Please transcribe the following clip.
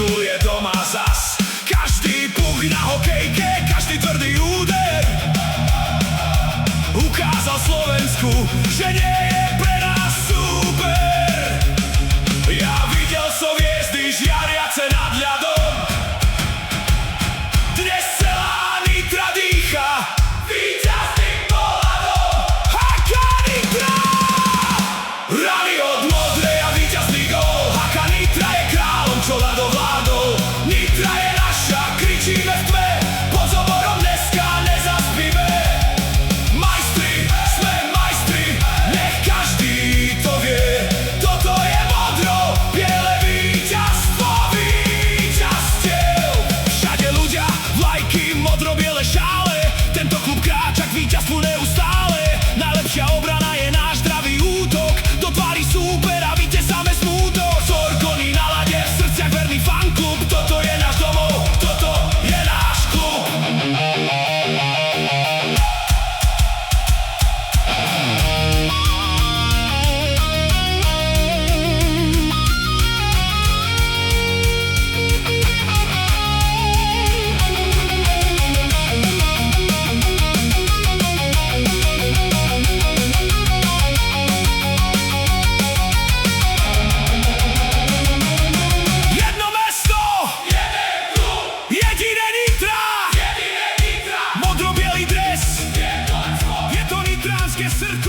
tu je doma zas. Každý puch na hokejke, každý tvrdý úder ukázal Slovensku, že nie je pre nás super. Ja videl som hviezdy žiariace nad ľadom, dnes celá Nitra dýcha víťazným pohľadom. Haka Nitra! Rany od modrej a víťazný gól. Haka Nitra je kráľom, čo ľadom vládol. Nitra je naša, kričíme v tme, pod zoborom dneska nezaspíme. Majstri, sme majstri, nech každý to vie. Toto je modro, biele víťazstvo víťazstiev. Všade ľudia, vlajky, modro-biele šále, tento klub kráča k víťazstvu neustále. Najlepšia obrana je náš zdravý útok, do tvári súpera vytesáme smútok. Zorkony na lade, v srdciach verný fanklub, toto je náš domov, toto je náš klub. Jedno mesto, jeden klub, jediné Nitra, modro-bielý dres, je to nitranské srdce.